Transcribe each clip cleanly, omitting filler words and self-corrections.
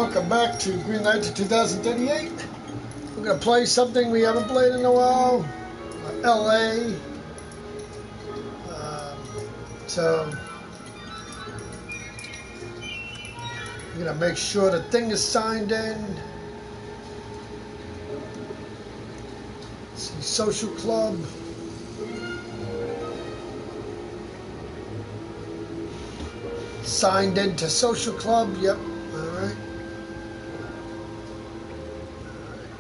welcome back to GreenLantern2038. We're going to play something we haven't played in a while, LA. So, we're going to make sure the thing is signed in. Let's see, social club. Signed into social club, yep, alright.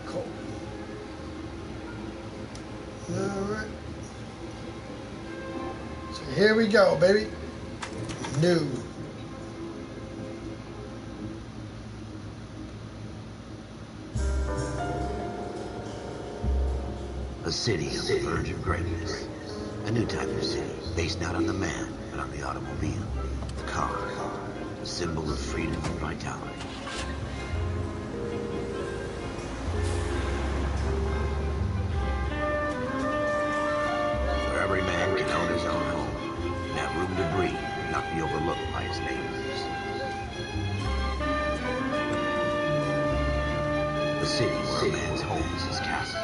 Cool. Alright. So here we go, baby. New. A city on the verge of greatness. A new type of city, based not on the man, but on the automobile. The car, a symbol of freedom and vitality. Where every man can own his own home, and have room to breathe, and not be overlooked by his neighbors. A city where a man's home is his castle.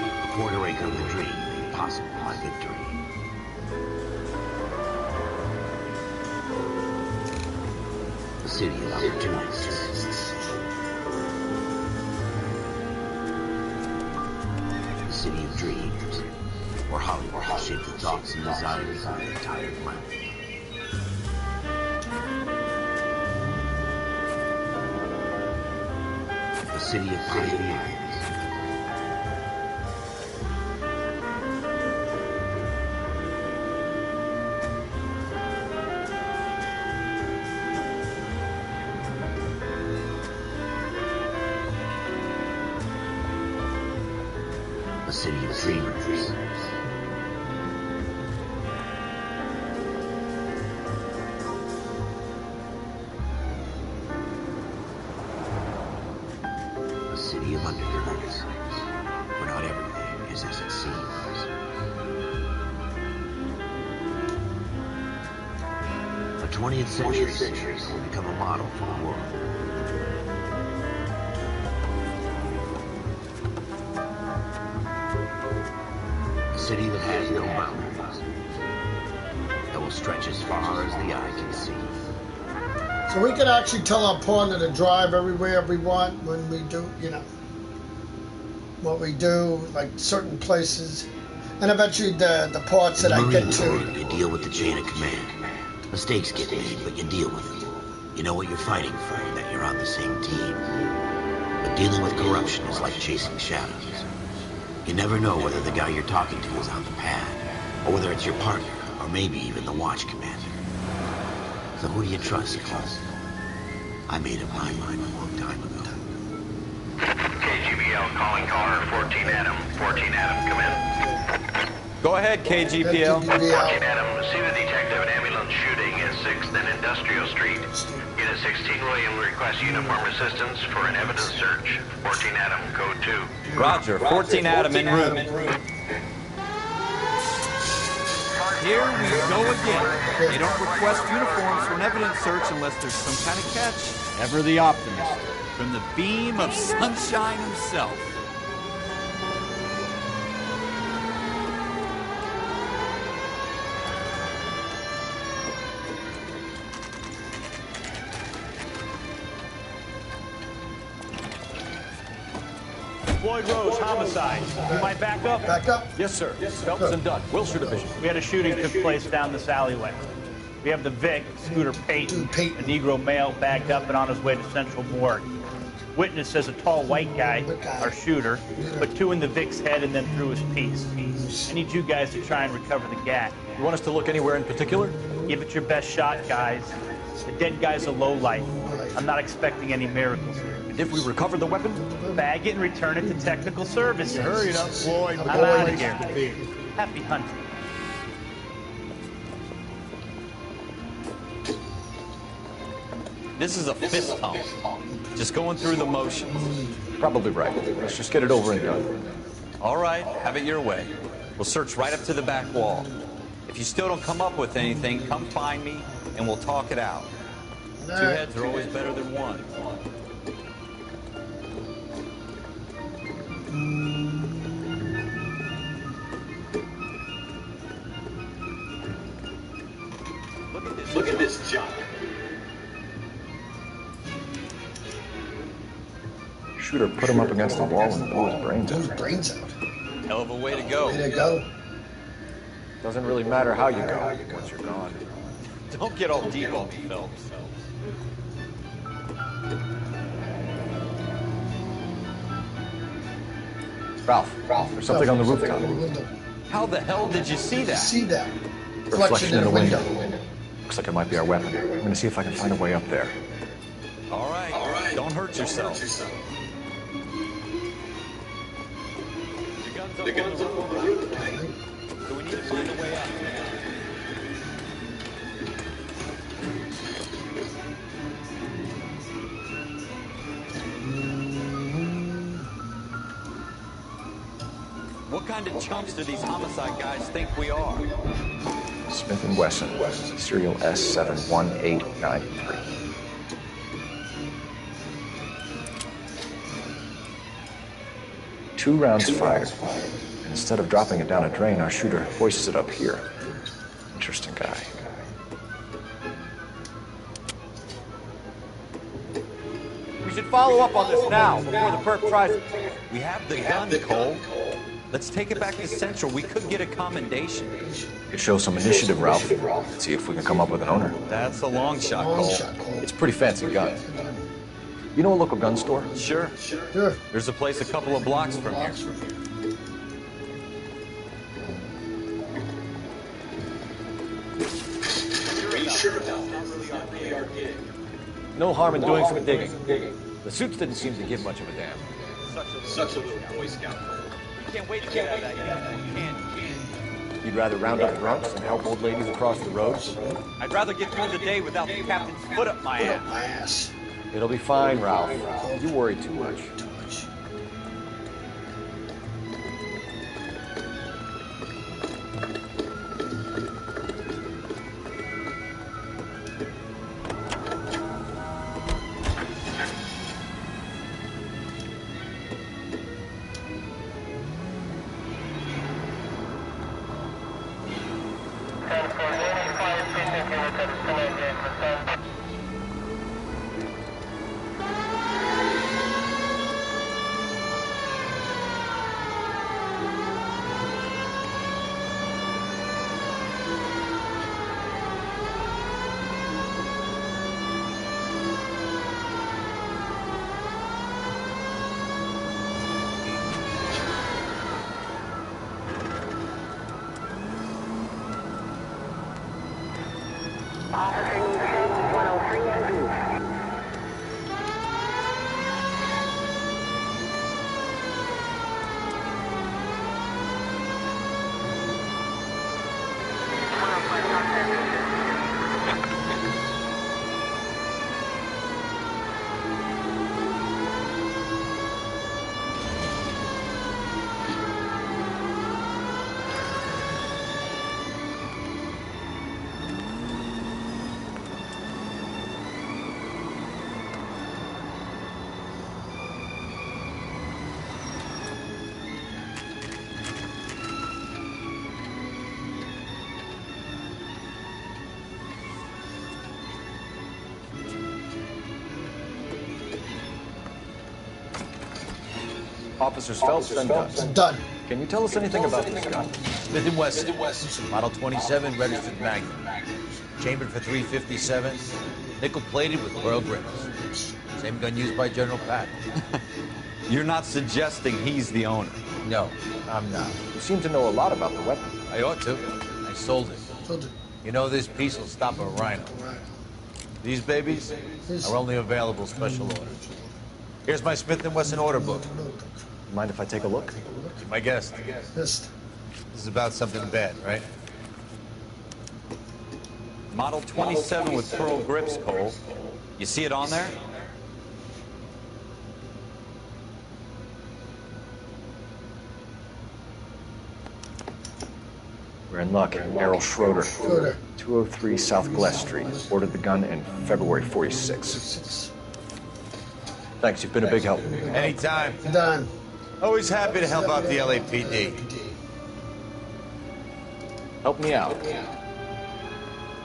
A quarter acre of the dream made possible by victory. A city of opportunities. A city of dreams, where Hollywood shaped the thoughts and desires of the entire planet. A city of pioneers. A city of dreamers. A city of undercurrents, where not everything is as it seems. A 20th century city will become a model for the world. A city that has no boundaries, that will stretch as far as the eye can see. So we can actually tell our partner to drive everywhere we want when we do, you know, what we do, like certain places. And eventually the parts that I get to. You deal with the chain of command. Mistakes get made, but you deal with it. You know what you're fighting for, that you're on the same team. But dealing with corruption is like chasing shadows. You never know whether the guy you're talking to is on the pad, or whether it's your partner, or maybe even the watch commander. So who do you trust, Close? I made up my mind a long time ago. KGBL calling car 14 Adam. 14 Adam, come in. Go ahead, KGPL. 14 Adam, see the detective, an ambulance shooting at 6th and Industrial Street. Unit 16 William requests uniform assistance for an evidence search. 14 Adam, code 2. Roger, 14 Adam en route. Here we go again. They don't request uniforms for an evidence search unless there's some kind of catch. Ever the optimist. From the beam of sunshine himself. Floyd Rose, homicide. You might back up? Back up? Yes, sir. Phelps and Dunn, Wilshire Division. We had a shooting took place down this alleyway. We have the Vic, Scooter Payton, a Negro male, backed up and on his way to Central Morgue. Witness says a tall white guy, our shooter, put 2 in the Vic's head and then threw his piece. I need you guys to try and recover the gat. You want us to look anywhere in particular? Give it your best shot, guys. The dead guy's a lowlife. I'm not expecting any miracles here. And if we recover the weapon? Bag it and return it to technical services. Hurry up, Floyd. I'm out of here. Happy hunting. This is a fist pump. Just going through the motions. Probably right. Let's just get it over and done. All right, have it your way. We'll search right up to the back wall. If you still don't come up with anything, come find me and we'll talk it out. 2 heads are always better than one. shooter put him up against the wall and blew his brains out. Brains out. Hell of a way to go. Way to go. Doesn't really matter how you go once you're gone. Don't get all deep on me, Phelps. Ralph, there's something on the rooftop. How the hell did you see that? See that? Reflection in the window. Looks like it might be our weapon. I'm gonna see if I can find a way up there. All right. Don't hurt yourself. The gun's up on the roof. So we need to find a way up. What kind of chumps do these homicide guys think we are? Smith & Wesson, serial S71893. Two rounds fired. Instead of dropping it down a drain, our shooter hoists it up here. Interesting guy. We should follow up on this now, before the perp tries it. We have the gun, Cole. Let's take it back to Central. We could get a commendation. Could show some initiative, Ralph. See if we can come up with an owner. That's a long shot, Cole. It's a pretty fancy gun. You know a local gun store? Sure. There's a place a couple of blocks from here. No harm in doing some digging. The suits didn't seem to give much of a damn. Such a little Boy Scout. You can't wait to get out of that uniform. You can't. You'd rather round up drunks than help old ladies across the road? I'd rather get through the day without the captain's foot up my ass. It'll be fine, Ralph. You worry too much. Officers Phelps and Dunn. Done. Can you tell us anything about this gun? Smith & Wesson, model 27, registered Magnum. Chambered for .357, nickel-plated with pearl grips. Same gun used by General Patton. You're not suggesting he's the owner? No, I'm not. You seem to know a lot about the weapon. I ought to. I sold it. You know, this piece will stop a rhino. These babies are only available special order. Here's my Smith & Wesson order book. Mind if I take a look? Be my guest. This is about something bad, right? Model 27 with pearl grips, Cole. You see it on there? We're in luck. Errol Schroeder. 203 South Glass Street. Ordered the gun in February '46. Thanks, you've been a big help. Anytime. Done. Always happy to help out the LAPD. Help me out.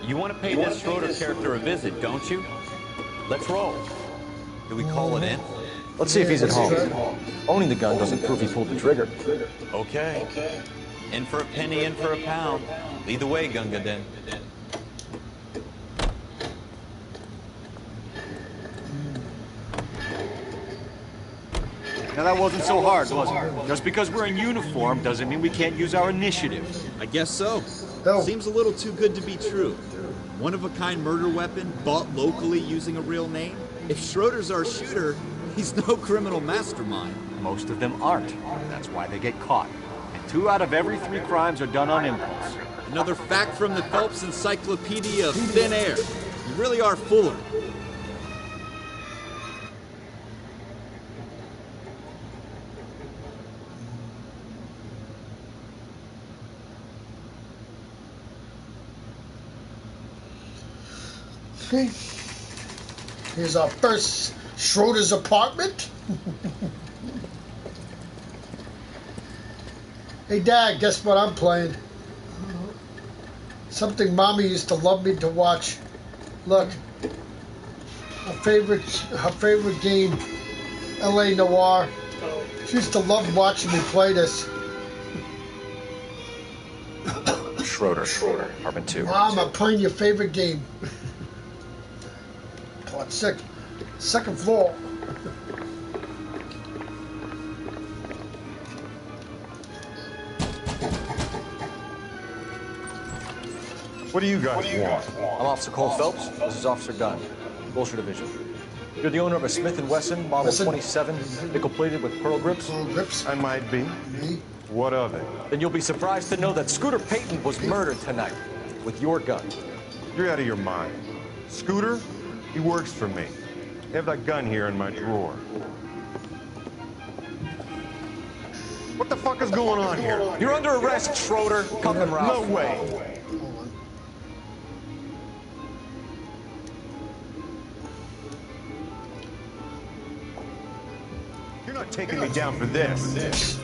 You want to pay this Schroeder character a visit, don't you? Let's roll. Do we call it in? Let's see if he's at home. Owning the gun doesn't prove he pulled the trigger. Okay. In for a penny, in for a pound. Lead the way, Gunga Den. Now that wasn't so hard, was it? Just because we're in uniform doesn't mean we can't use our initiative. I guess so. No. Seems a little too good to be true. One-of-a-kind murder weapon bought locally using a real name? If Schroeder's our shooter, he's no criminal mastermind. Most of them aren't. That's why they get caught. And 2 out of every 3 crimes are done on impulse. Another fact from the Phelps Encyclopedia of Thin Air. You really are Fuller. Okay. Here's our first Schroeder's apartment. Hey Dad, guess what I'm playing? Something Mommy used to love me to watch. Look, her favorite game, L.A. Noire. She used to love watching me play this. Schroeder, apartment 2. Mom, I'm playing your favorite game. Part 6, second floor. What do you guys want? I'm Officer Cole Phelps. This is Officer Gunn, Wilshire Division. You're the owner of a Smith & Wesson Model 27, nickel-plated with pearl grips? Pearl grips. I might be. Me? What of it? Then you'll be surprised to know that Scooter Payton was murdered tonight with your gun. You're out of your mind. Scooter? He works for me. I have that gun here in my drawer. What the fuck is going on here? You're under arrest, Schroeder. Cuff him, Ralph. No way. Hold on. You're not taking me down for this.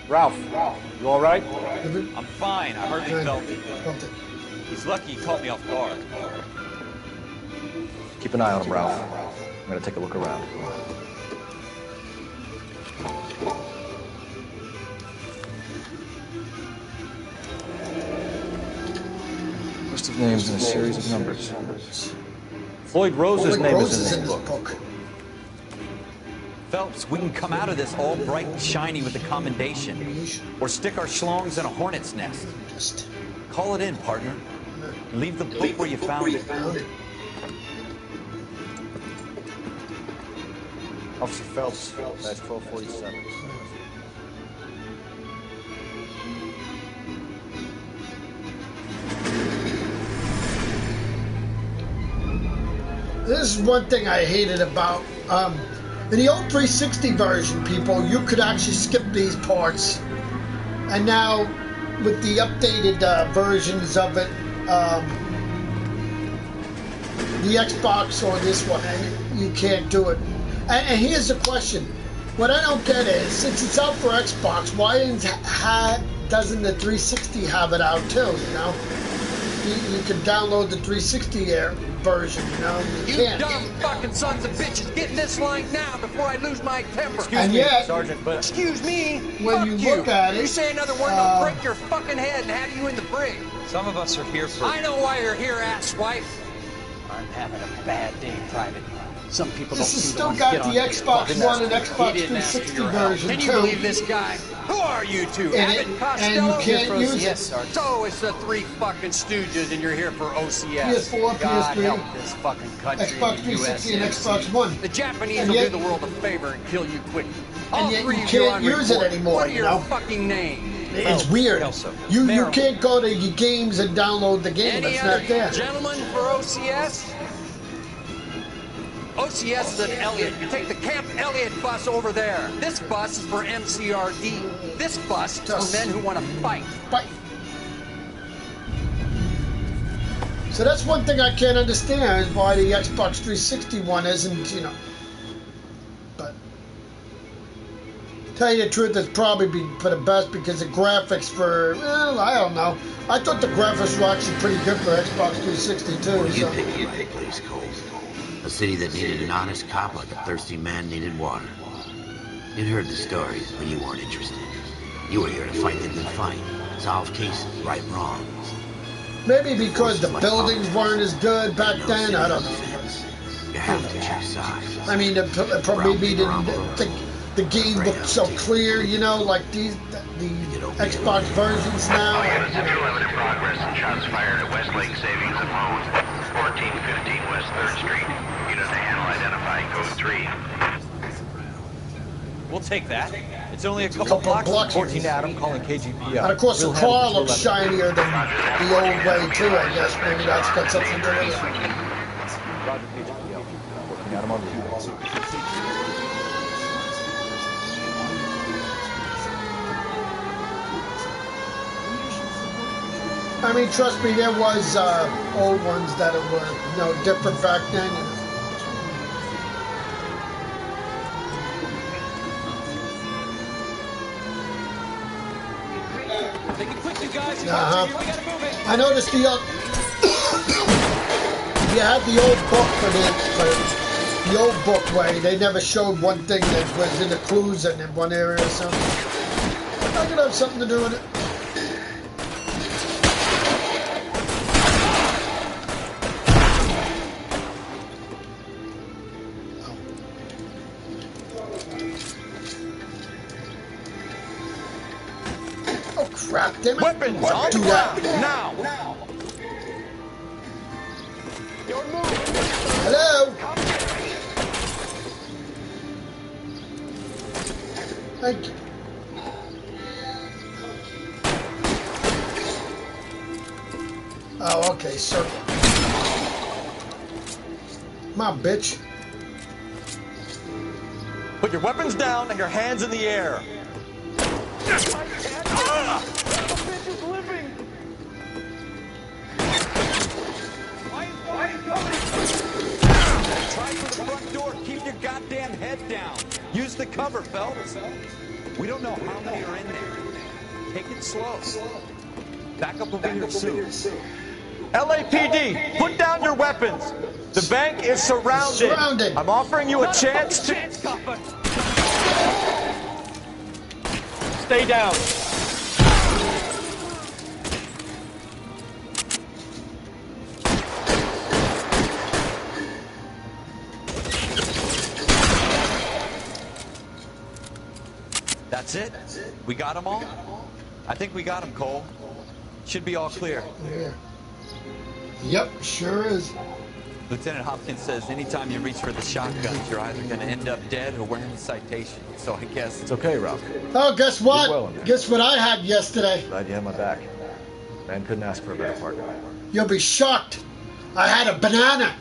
Ralph, you all right? I'm fine. I hardly felt it. He's lucky he caught me off guard. Keep an eye on him, Ralph. I'm gonna take a look around. List of names and a series of numbers. Floyd Rose's name is in this book. Phelps, we can come out of this all bright and shiny with a commendation. Or stick our schlongs in a hornet's nest. Call it in, partner. Leave the book where you found it. Officer Phelps, that's 1247. This is one thing I hated about in the old 360 version, people, you could actually skip these parts, and now with the updated versions of it, the Xbox or this one, you can't do it. And here's the question: what I don't get is, since it's out for Xbox, why doesn't the 360 have it out too? You know, you can download the 360 version. You know, you can't. Dumb fucking sons of bitches, get in this line now before I lose my temper. Excuse me, Sergeant, but excuse me. When you look at it, you say another word, I'll break your fucking head and have you in the brig. Some of us are here for... I know why you're here, asswipe. I'm having a bad day, Private. Some people this don't has seem still to got get the on Xbox One and Xbox 360 version Can too. you believe this guy? Who are you two? Abbott and Costello? And you can't use it. So it's the 3 fucking stooges and you're here for OCS. PS4, God PS3, help this fucking country. Xbox 360 and Xbox One. The Japanese And will yet- do the world a favor and kill you quick. All And yet three you of you can't on use it report. anymore, What are you your know? fucking names? It's weird. Kelso. You Maryland. can't go to your games and download the game. Any It's other not there. gentlemen for OCS? OCS is at Elliott. You take the Camp Elliott bus over there. This bus is for MCRD. This bus is for men who want to fight. But So that's one thing I can't understand is why the Xbox 360 one isn't, you know. But tell you the truth, it's probably for the best because the graphics for, well, I don't know. I thought the graphics were actually pretty good for Xbox 360 too. Well, you so. picked the right place, Cole. A city that needed an honest cop like a thirsty man needed water. You'd heard the stories, but you weren't interested. You were here to fight the good fight, solve cases, right wrongs. Maybe because the buildings weren't as good back then. I don't know. You have to choose sides. I mean, maybe the game looked so clear, you know, like the Xbox versions now. Unit 11 in progress and shots fired at Westlake Savings and Loan, 1415 West 3rd Street. Unit to handle identifying code 3. We'll take that. It's only a couple blocks. 14 Adam calling KGP out. And of course, the car looks shinier than the old way too. I guess maybe that's got something to do with it. Roger, KGP out. 14 Adam on route. I mean, trust me, there was old ones that were, you know, different back then. You know. I noticed the you had the old book for the old book way. They never showed one thing that was in the clues in one area or something. I could have something to do with it. Crap, damn it. Weapons on the ground now. Hello. Thank you. Oh, okay, circle. Come on, bitch. Put your weapons down and your hands in the air. Try for the front door. Keep your goddamn head down. Use the cover, Phelps. We don't know how many are in there. Take it slow. Back up over here soon. LAPD, put down your weapons. The bank is surrounded. I'm offering you a chance to... Stay down. That's it? We got them all? I think we got them, Cole. Should be all clear. Yeah. Yep, sure is. Lieutenant Hopkins says anytime you reach for the shotguns, you're either going to end up dead or wearing a citation. So I guess... It's okay, Ralph. Oh, guess what? Well guess what I had yesterday? Glad you had my back. Man couldn't ask for a better partner. You'll be shocked. I had a banana.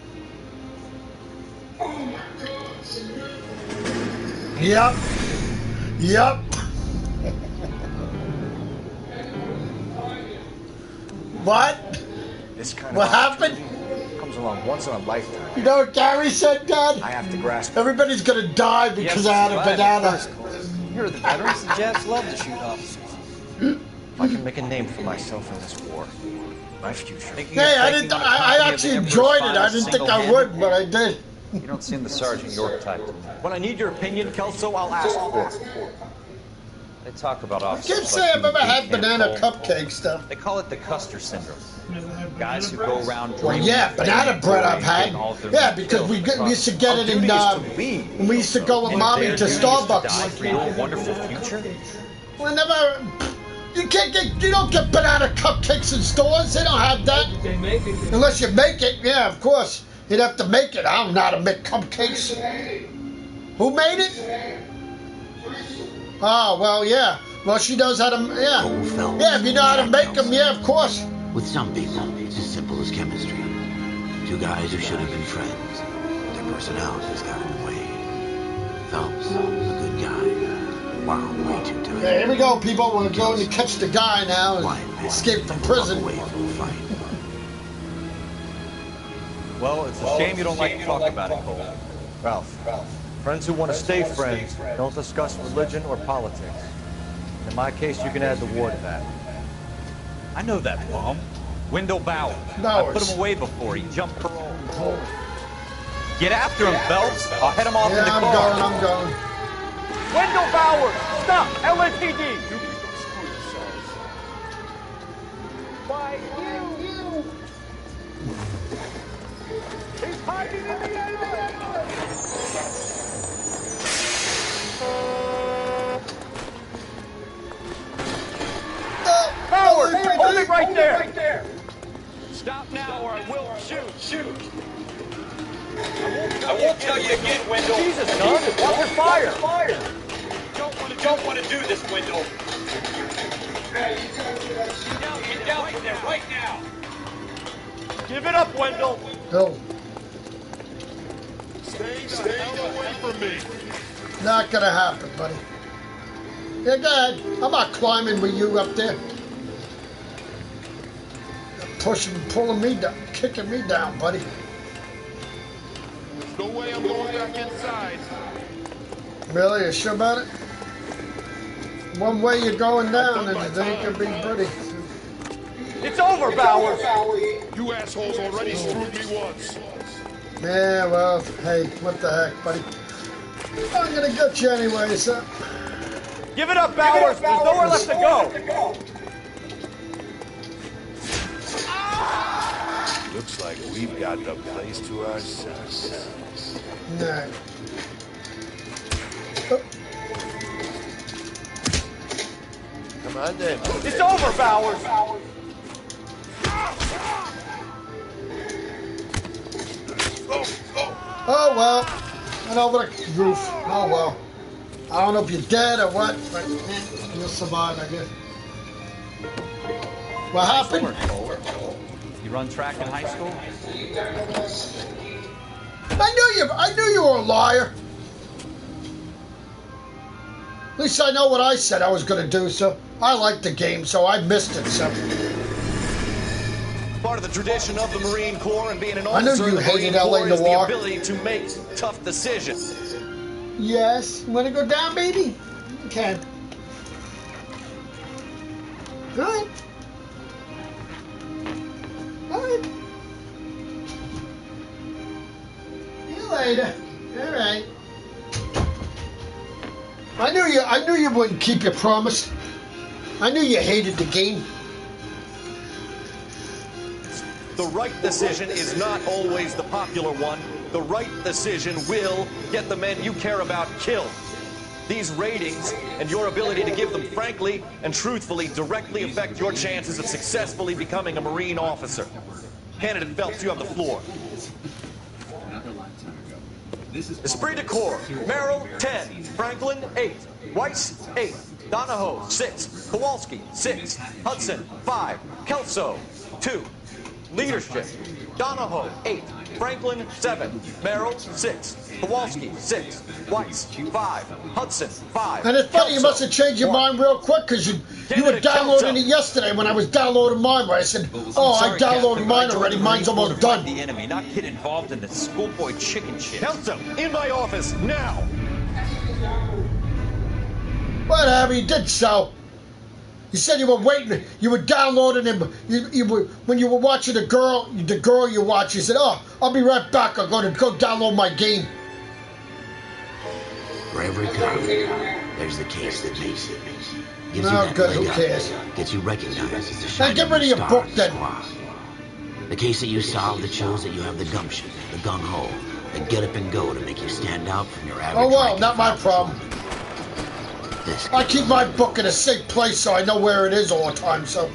Yep. Yep. What? This kind what of happened? Comes along once in a lifetime. You know what Gary said, Dad? I have to grasp it. Everybody's gonna die because I had a banana. You're the veterans. The Japs love to shoot officers. If I can make a name for myself in this war, my future. Hey, I actually enjoyed it. I didn't think I would, but I did. You don't seem the Sergeant York type to me. When I need your opinion, Kelso, I'll ask for it. They talk about I officers. can't say I've ever had banana cupcake stuff. They call it the Custer syndrome. Guys who go around Well, dreaming. yeah, banana bread I've had. Yeah, because we used to get it in. We used to go with Mommy to Starbucks. For your wonderful future. Well, never. You don't get banana cupcakes in stores. They don't have that. Unless you make it. Yeah, of course. You'd have to make it. I don't know how to make cupcakes. Who made it? Oh, well, yeah. Well, she knows how to, yeah. Yeah, if you know how to make them, yeah, of course. With some people, it's as simple as chemistry. Two guys who should have been friends. Their personalities got in the way. Phelps, a good guy. Wow, way too tight. Yeah, here we go, people. We're going to catch the guy now and escape from prison. Away from the fight. Well, it's a shame you don't like to talk about it, Cole. Ralph, friends who want to stay friends don't discuss religion or politics. In my case, you can add the war to that. I know that bum. Wendell Bowers. I put him away before. He jumped parole. Get after him, Phelps. I'll head him off in the car. I'm going. Wendell Bowers! Stop! LAPD! Why, you! He's hiding in the elevator! Bowers! Hold it right there! Stop now or I will shoot! I won't tell you again, Wendell. Jesus, son! Watch your fire! Don't want to do this, Wendell. Get down from there right now. Give it up, Wendell! No. Stay the hell away from me. Not gonna happen, buddy. Yeah, go ahead. I'm not climbing with you up there. Pushing, pulling me down, kicking me down, buddy. There's no way I'm going back inside. Really? You sure about it? One way you're going down, and it ain't gonna be pretty. It's over, Bowers! You assholes already screwed me once. Yeah, well, hey, what the heck, buddy? I'm gonna get you anyway, so. Give it up, Bowers! There's nowhere left to go! Looks like we've got the place to ourselves. No. Come on then. It's over, Bowers! Oh well, went over the roof. Oh well. I don't know if you're dead or what, but you'll survive, I guess. What happened? You run track in high school? I knew you were a liar. At least I know what I said I was going to do, so I liked the game, so I missed it, so. Part of the tradition of the Marine Corps and being an I knew officer you of the hated Marine LA Corps is the Noire. ability to make tough decisions. Yes. Want to go down, baby? Okay. All right. All right. See you later. All right. I knew you wouldn't keep your promise. I knew you hated the game. The right decision is not always the popular one. The right decision will get the men you care about killed. These ratings and your ability to give them frankly and truthfully directly affect your chances of successfully becoming a Marine officer. Candidate Phelps, you have the floor. Esprit de Corps, Merrill, 10, Franklin, 8, Weiss, 8, Donahoe, 6, Kowalski, 6, Hudson, 5, Kelso, 2. Leadership, Donahoe, 8, Franklin, 7, Merrill, 6, Kowalski, 6, Weiss, 5, Hudson, 5. And it's funny, you must have changed your mind real quick because you were downloading it yesterday when I was downloading mine. Where I said, "Oh, I downloaded mine already. Mine's almost done." The enemy, not get involved in the schoolboy chicken shit. Kelso, in my office now. Whatever, you did so. You said you were waiting. You were downloading him. You were when you were watching the girl you watched. You said, "Oh, I'll be right back. I'm going to go download my game." For every cop, there's the case that makes it. Gives you No that good. leg Who up, cares? Gets you recognized as the Now shining get rid of your star book of the then. squad. The case that you solved that shows that you have the gumption, the gung-ho, the get up and go to make you stand out from your average. Oh well, not my problem. This I keep my book in a safe place so I know where it is all the time. So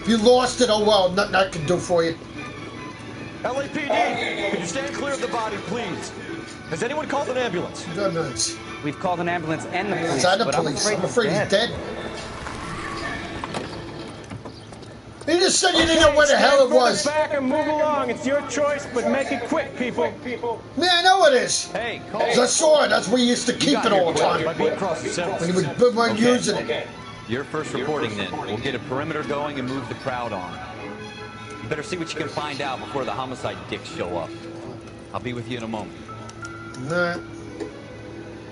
if you lost it, oh well, nothing I can do for you. LAPD, could you stand clear of the body, please? Has anyone called an ambulance? Goodness. We've called an ambulance and the police. Is that the but police? I'm he's afraid he's dead. He just said you didn't know where the hell it was. Back and move along. It's your choice, but make it quick, people. Yeah, I know it is. Hey, It's a sword. That's where you used to keep it all the time. When you were using it. Your first reporting then. We'll get a perimeter going and move the crowd on. You better see what you can find out before the homicide dicks show up. I'll be with you in a moment. Nah.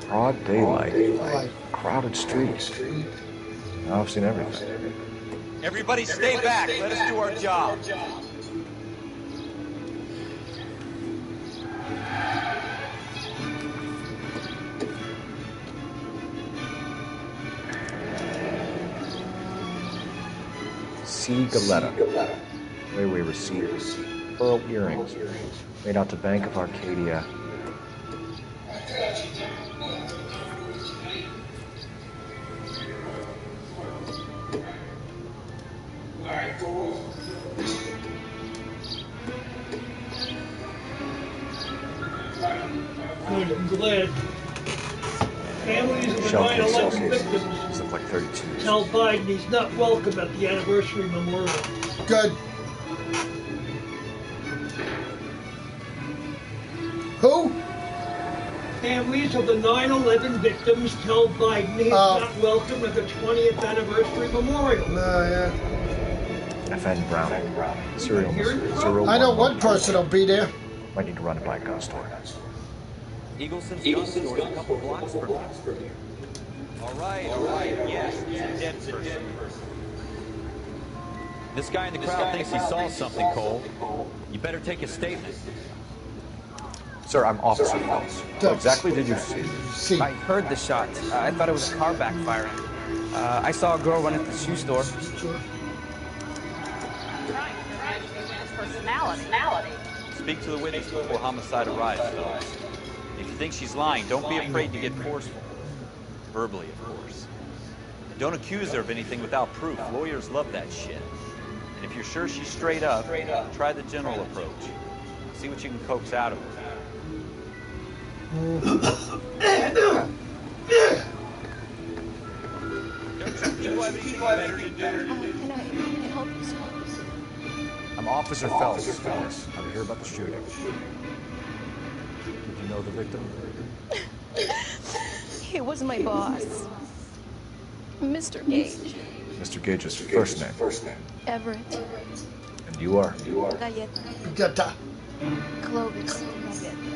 Broad daylight. Crowded streets. Now I've seen everything. Everybody stay back. Let us do our job. C. Galetta. Railway receivers. Pearl earrings. Made out to Bank of Arcadia. Good, I'm glad. Families of the 9/11 victims look like 32. tell Biden he's not welcome at the anniversary memorial. Good. Who? Families of the 9/11 victims tell Biden he's not welcome at the 20th anniversary memorial. Yeah. FN Brown. Serial number. I know one person will be there. Might need to run it by a gun store. Eagleson's gun store is a couple blocks from here. All right. Yes, it's a dead person. This guy in the crowd thinks he saw something, Cole. You better take a statement. Sir, I'm Officer Phelps. What exactly did you see? I heard the shot. I thought it was a car backfiring. I saw a girl run into the shoe store. Personality. Speak to the witness before homicide arrives, Phelps. If you think she's lying, don't be afraid to get forceful. Verbally, of course. And don't accuse her of anything without proof. Lawyers love that shit. And if you're sure she's straight up, try the general approach. See what you can coax out of her. I'm Officer Phelps. I'm here about the shooting. Did you know the victim? He was my boss, Mr. Gage. Mr. Gage's first name? Everett. And you are? Galletta. Clovis.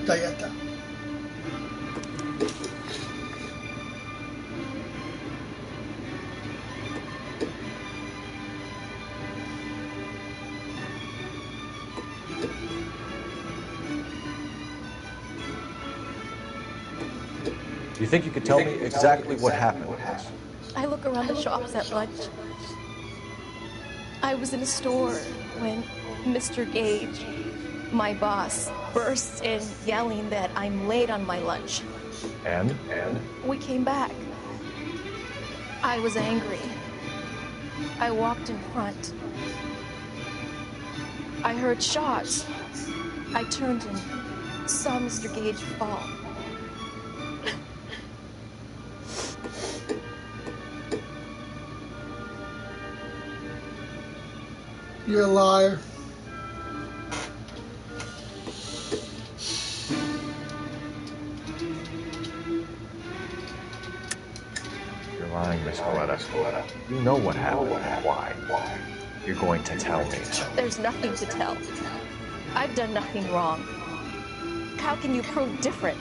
Galletta. Do you think you could tell me exactly what happened? I look around the shops at lunch. I was in a store when Mr. Gage, my boss, bursts in yelling that I'm late on my lunch. And? We came back. I was angry. I walked in front. I heard shots. I turned and saw Mr. Gage fall. You're a liar. You're lying, Miss Galetta. You know what happened. Why? You're going to tell me. There's nothing to tell. I've done nothing wrong. How can you prove different?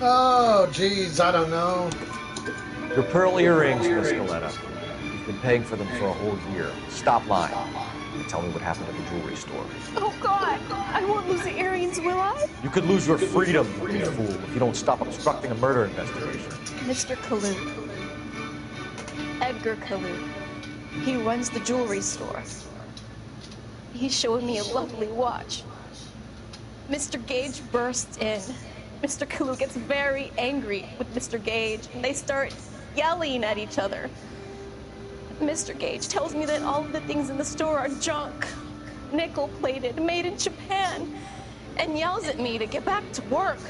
Oh, geez, I don't know. Your pearl earrings, Miss Galetta. You've been paying for them for a whole year. Stop lying. And tell me what happened at the jewelry store. Oh, God! I won't lose the earrings, will I? You could lose your freedom, you fool, if you don't stop obstructing a murder investigation. Mr. Kalu. Edgar Kalu. He runs the jewelry store. He showed me a lovely watch. Mr. Gage bursts in. Mr. Kalu gets very angry with Mr. Gage, and they start yelling at each other. Mr. Gage tells me that all of the things in the store are junk, nickel-plated, made in Japan, and yells at me to get back to work.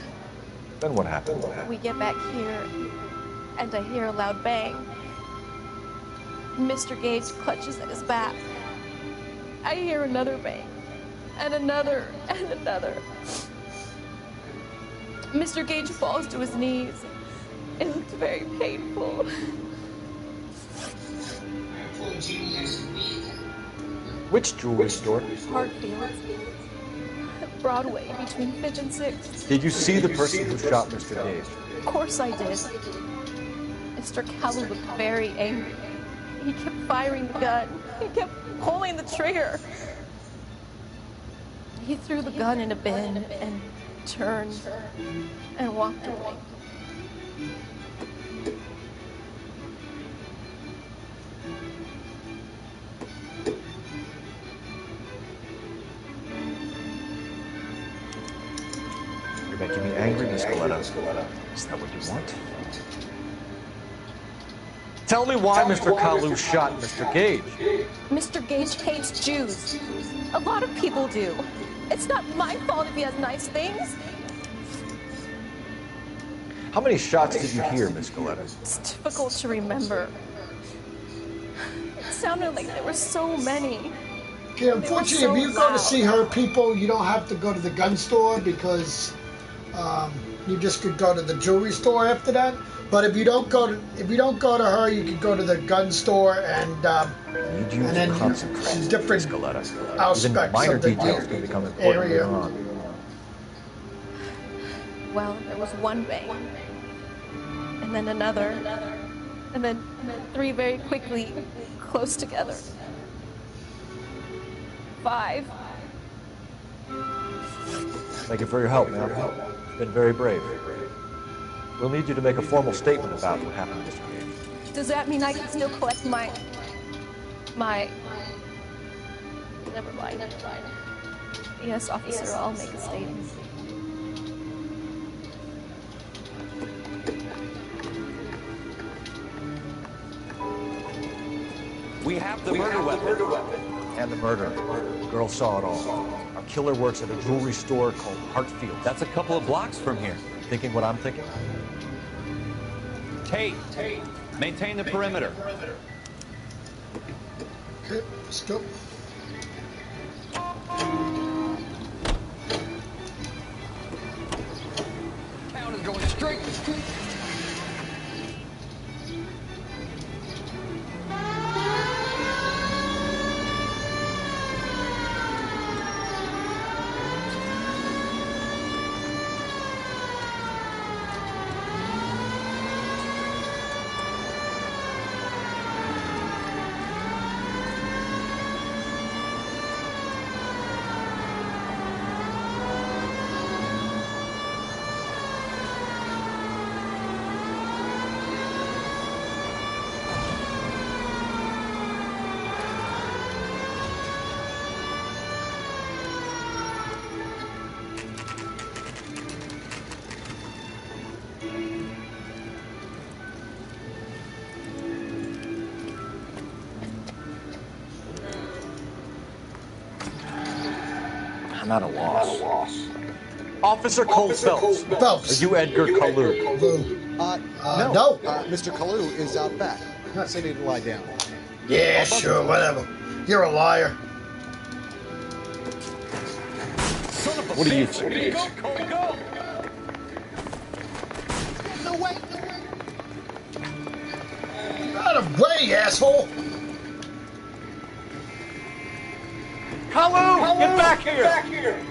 Then what happened? We get back here, and I hear a loud bang. Mr. Gage clutches at his back. I hear another bang, and another, and another. Mr. Gage falls to his knees. It looked very painful. Which jewelry store? Hartfield. Broadway, between 5th and 6th. Did you see the person who shot Mr. Gage? Of course I did. Mr. Kalu looked very angry. He kept firing the gun. He kept pulling the trigger. He threw the gun in a bin and turned and walked away. You're making me angry, Miss Galetta. Is that what you want? Tell me why Mr. Kalu shot Mr. Gage. Mr. Gage hates Jews. A lot of people do. It's not my fault if he has nice things. How many shots did you hear, Miss Galetta? It's difficult to remember. It sounded like there were so many. Yeah, unfortunately, if you go to see her people, you don't have to go to the gun store because you just could go to the jewelry store after that. But if you don't go to her, you could go to the gun store and then different aspects Even minor of the details can become important area. later on. Well, there was one bang, and then another, and then 3 very quickly, close together. 5. Thank you for your help, ma'am. You've been very brave. We'll need you to make a formal statement about what happened, Mr. Gage. Does that mean I can still collect my... Never mind. Yes, officer, I'll make a statement. We have the murder weapon. And the murder. The girl saw it all. Our killer works at a jewelry store called Hartfield. That's a couple of blocks from here. Thinking what I'm thinking? Tate, maintain the perimeter. Okay, let's go. Town is going straight. I'm at a loss. Officer Cole Phelps. Phelps. Are you Edgar Kalu? No. Mr. Kalu is out back. I said he to lie down. Yeah, sure, whatever. You're a liar. What do you think? Go! No way! Out of the way, asshole! Kalu, get back here! Get back here!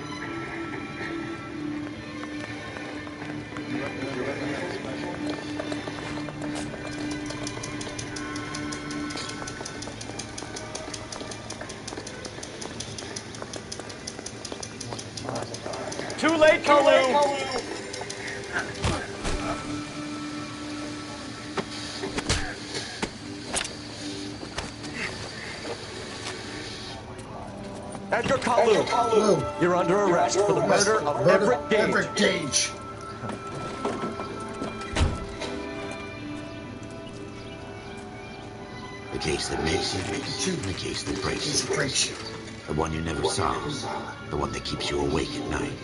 Too late, Kalu! Edgar Kalu, you're under arrest for the murder of Everett Gage. Everett Gage. The case that makes you, and the case that breaks you. The one you never solve, the one that keeps you awake at night.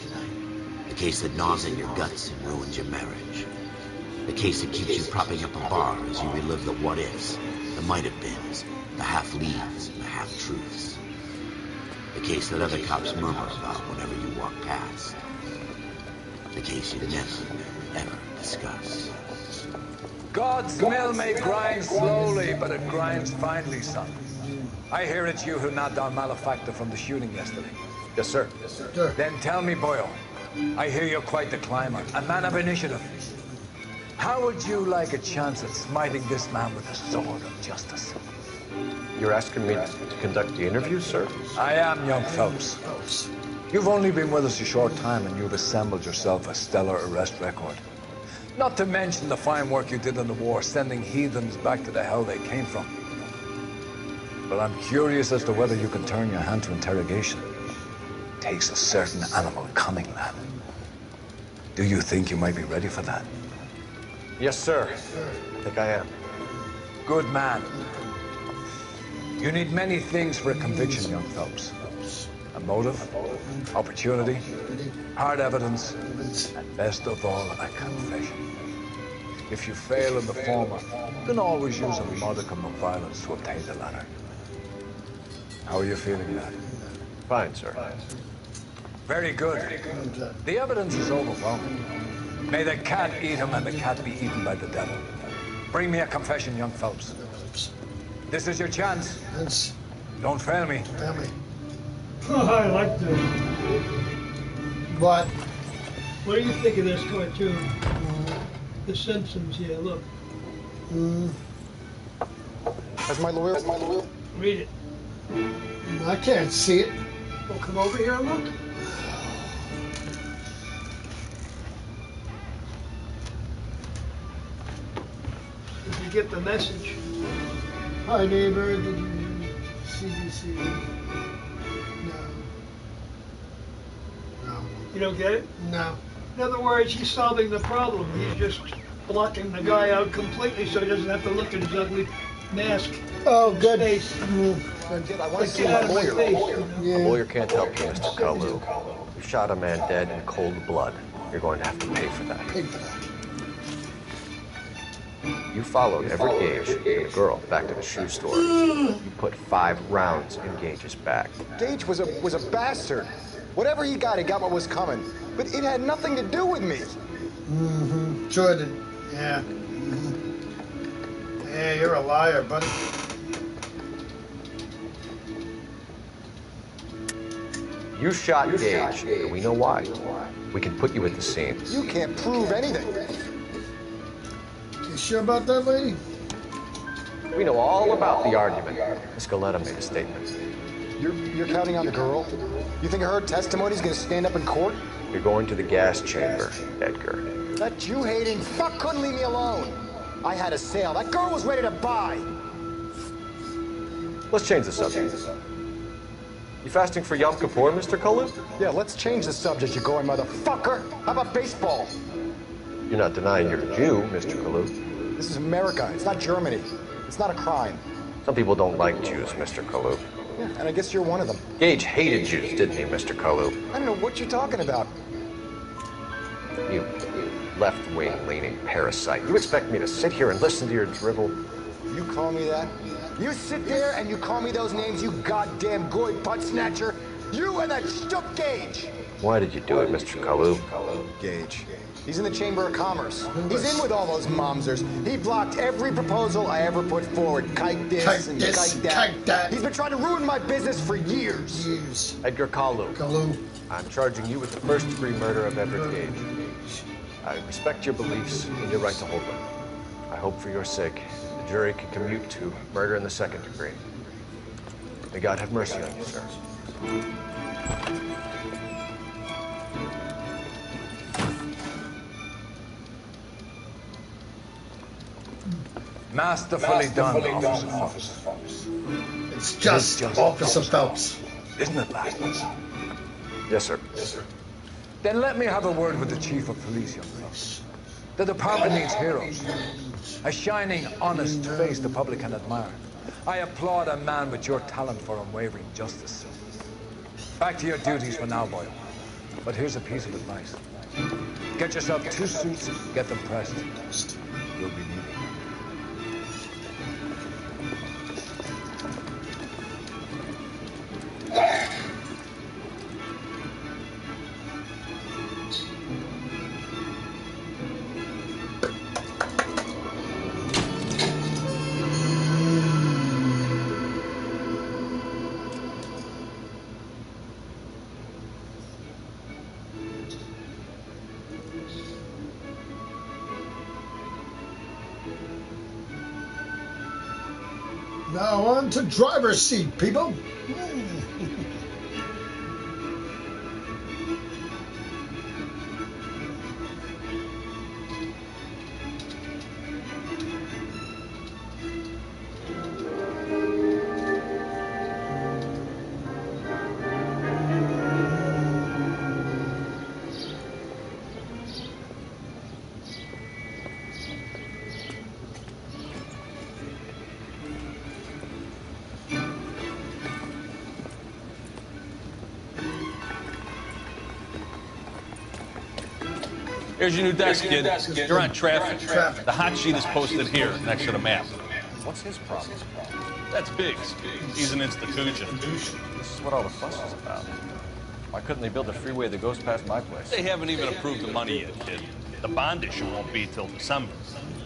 The case that gnaws at your guts and ruins your marriage. The case that keeps you propping up a bar as you relive the what-ifs, the might-have-beens, the half-leads, and the half-truths. The case that other cops murmur about whenever you walk past. The case you never, ever discuss. God's mill may grind slowly, but it grinds finely, son. I hear it's you who knocked down Malefactor from the shooting yesterday. Yes, sir. Yes, sir. Then tell me, Boyle, I hear you're quite the climber, a man of initiative. How would you like a chance at smiting this man with the sword of justice? You're asking me to conduct the interview, sir? I am, young Phelps. You've only been with us a short time and you've assembled yourself a stellar arrest record. Not to mention the fine work you did in the war, sending heathens back to the hell they came from. But I'm curious as to whether you can turn your hand to interrogation. It takes a certain animal cunning, lad. Do you think you might be ready for that? Yes, sir. I think I am. Good man. You need many things for a conviction, young Phelps. A motive, opportunity, hard evidence, and best of all, a confession. If you fail in the former, you can always use a modicum of violence to obtain the latter. How are you feeling, lad? Fine, sir. Very good. The evidence is overwhelming. May the cat eat him and the cat be eaten by the devil. Bring me a confession, young Phelps. This is your chance. Don't fail me. Fail me. Oh, I like this. What? What do you think of this cartoon? The Simpsons, yeah, look. That's my lawyer. Read it. I can't see it. Well, come over here and look. Did you get the message? Hi, neighbor. Did you see this? No. You don't get it? No. In other words, he's solving the problem. He's just blocking the guy out completely so he doesn't have to look at his ugly mask. Oh, good. Face. I want to see Get out my of my lawyer. face. A lawyer can't help you, Mr. Kalu. You shot a man dead in cold blood. You're going to have to pay for that. You followed every Gage and the girl back to the shoe store. You put 5 rounds in Gage's back. Gage was a bastard. Whatever he got what was coming. But it had nothing to do with me. Sure it did. Yeah. Yeah, you're a liar, buddy. You shot Gage, and we know why. We can put you at the scene. You can't prove anything. You sure about that, lady? We know all about the argument. Miss Galetta made a statement. You're counting on the girl? You think her testimony's gonna stand up in court? You're going to the gas chamber, Edgar. That Jew-hating fuck couldn't leave me alone. I had a sale. That girl was ready to buy. Let's change the subject. You fasting for Yom Kippur, Mr. Kalu? Yeah, let's change the subject, you going motherfucker. How about baseball? You're not denying you're a Jew, Mr. Kalu. This is America. It's not Germany. It's not a crime. Some people don't like Jews, Mr. Kalu. Yeah, and I guess you're one of them. Gage hated Jews, didn't he, Mr. Kalu? I don't know what you're talking about. You left-wing leaning parasite. You expect me to sit here and listen to your drivel? You call me that? You sit there and you call me those names, you goddamn goy butt snatcher? You and that shtuck Gage! Why did you do it, Mr. Kalu? Gage. He's in the Chamber of Commerce. He's in with all those momsers. He blocked every proposal I ever put forward. Kike this and kike that. He's been trying to ruin my business for years. Edgar Kalu. I'm charging you with the first-degree murder of Edward Gage. I respect your beliefs and your right to hold them. I hope for your sake the jury can commute to murder in the second degree. May God have mercy on you, sir. Masterfully done, Officer Phelps. It's just Officer Phelps. Isn't it, lad? Yes, sir. Then let me have a word with the Chief of Police, young Phelps. The department needs heroes. A shining, honest face the public can admire. I applaud a man with your talent for unwavering justice. Back to your duties for now, Boyle. But here's a piece of advice. Get yourself 2 suits, get them pressed. You'll be needing. Now on to driver's seat, people. Here's your new desk, kid. You're on traffic. The hot sheet is posted here, next to the map. What's his problem? That's Biggs. He's an institution. This is what all the fuss is about. Why couldn't they build a freeway that goes past my place? They haven't even approved the money yet, kid. The bond issue won't be till December.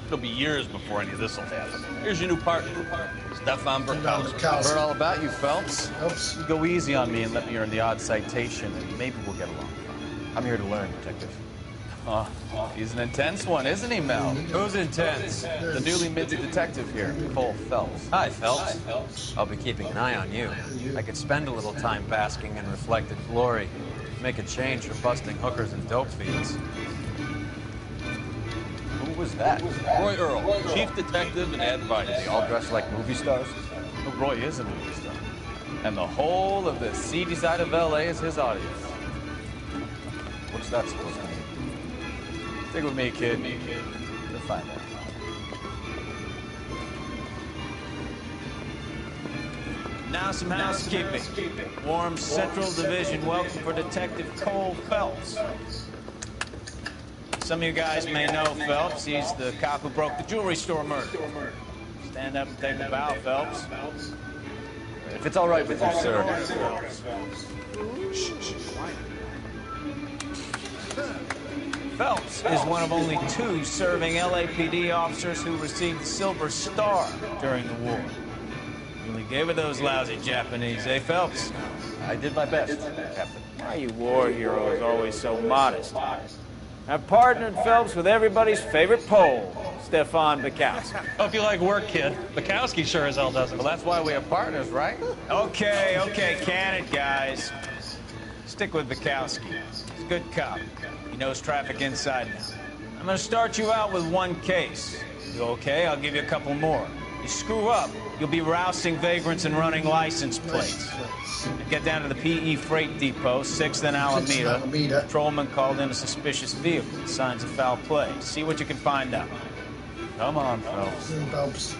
It'll be years before any of this will happen. Here's your new partner, Stefan Burkowski. Heard all about you, Phelps. Oops. You go easy on me and let me earn the odd citation, and maybe we'll get along. I'm here to learn, Detective. Oh, he's an intense one, isn't he, Mel? Who's intense? The newly minted detective here, Cole Phelps. Hi, Phelps. I'll be keeping an eye on you. I could spend a little time basking in reflected glory. Make a change from busting hookers and dope fiends. Who was that? Roy Earl, chief detective and advisor. They all dressed like movie stars? Well, Roy is a movie star. And the whole of the seedy side of L.A. is his audience. What's that supposed to mean? Stick with me, kid. You'll find out. Now some housekeeping. Warm Central Division welcome for Detective Cole Phelps. Some of you guys may know Phelps. He's the cop who broke the jewelry store murder. Stand up and take a bow, Phelps. If it's all right with you, sir. Phelps is one of only 2 serving LAPD officers who received the Silver Star during the war. Really gave it those lousy Japanese, eh, Phelps? I did my best, Captain. Why are you war heroes always so modest? I've partnered Phelps with everybody's favorite Pole, Stefan Bukowski. Hope you like work, kid. Bukowski sure as hell doesn't. Well, that's why we are partners, right? Okay, can it, guys. Stick with Bukowski. He's a good cop. He knows traffic inside now. I'm gonna start you out with 1 case. You okay? I'll give you a couple more. You screw up, you'll be rousting vagrants and running license plates. Get down to the PE Freight Depot, 6th and Alameda. Patrolman called in a suspicious vehicle. Signs of foul play. See what you can find out. Come on, Phelps.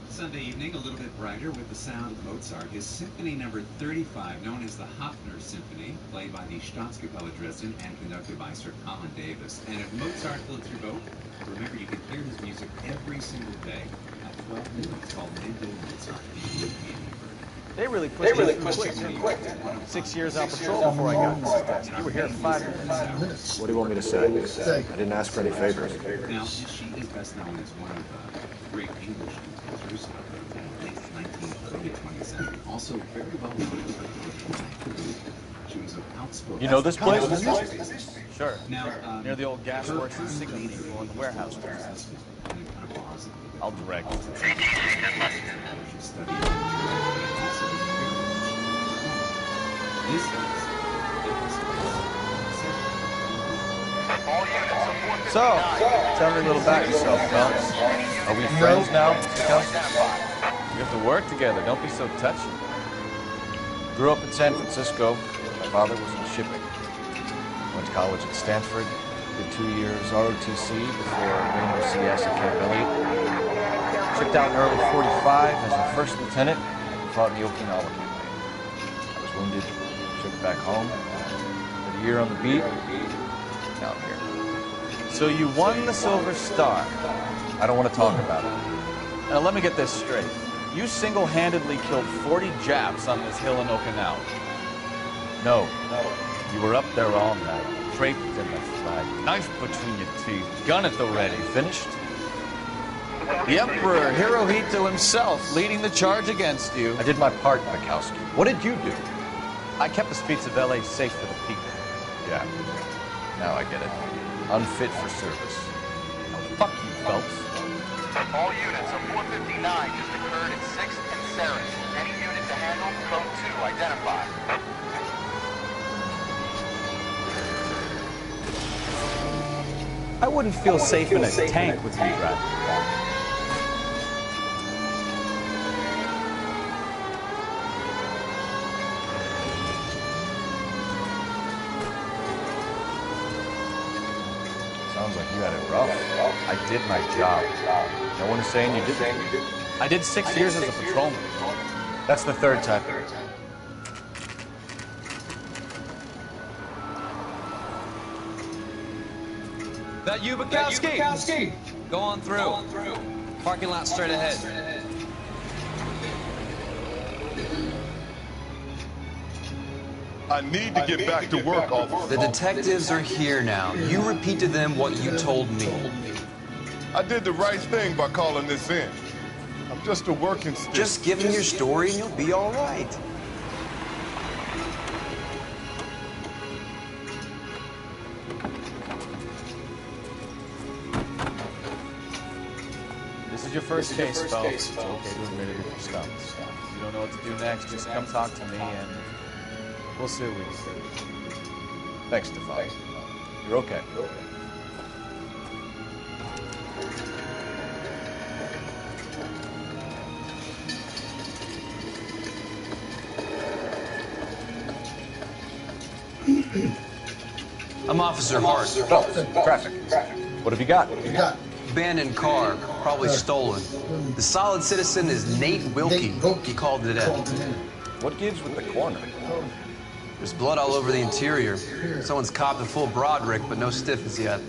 Sunday evening, a little bit brighter with the sound of Mozart. His Symphony Number 35, known as the Hofner Symphony, played by the Staatskapelle Dresden and conducted by Sir Colin Davis. And if Mozart floats your boat, remember you can hear his music every single day at 12 noon. It's called Midday Mozart. They really pushed it quick. 6 years on patrol before I got this test. You were here 5 minutes. What do you want me to say? I didn't ask for any favors. Now, she is best known as one of the great English composers of the late 19th, early 20th century. Also very well known for her. She was an outspoken... You know this place? Sure. Now, near the old gas works and signature floor in the warehouse. I'll direct. So, tell me a little about yourself, Phelps. Are we friends now, Mr. Kelsey? We have to work together. Don't be so touchy. Grew up in San Francisco. My father was in shipping. Went to college at Stanford. Did 2 years ROTC before Rainbow CS at Camp Elliott. Checked out in early 45 as a first lieutenant. Fought in the Okinawa campaign. I was wounded. Shipped back home. Did a year on the beat. Now I'm here. So you won the Silver Star. I don't want to talk about it. Now let me get this straight. You single-handedly killed 40 Japs on this hill in Okinawa. No. You were up there all night, draped in the flag, knife between your teeth, gun at the ready. Finished? The Emperor Hirohito himself leading the charge against you. I did my part, Bukowski. What did you do? I kept the streets of L.A. safe for the people. Yeah. Now I get it. Unfit for service. Now, fuck you, Phelps. All units of 459 just occurred at 6th and Ceres. Any unit to handle, code 2, identify. I wouldn't feel safe in a tank with you driving. Sounds like you had it rough. I did my job. No one is saying you didn't. I did 6 years as a patrolman. That's the third time. That you, Bukowski? Go on through. Parking lot straight ahead. I need to get back to work, officer. The detectives are here now. You repeat to them what you told me. I did the right thing by calling this in. I'm just a working stick. Just give them your story and you'll be all right. This is your first case, Phelps. It's okay to admit it if you're stumped. If you don't know what to do next, just come talk to me and we'll see what we can do. Thanks, Stefan. You're okay. I'm Officer Hart. Phelps, traffic. What have you got? Abandoned car, probably stolen. The solid citizen is Nate Wilkie. He called it in. What gives with the corner? There's blood all over the interior. Someone's copped a full Broderick, but no stiffens yet.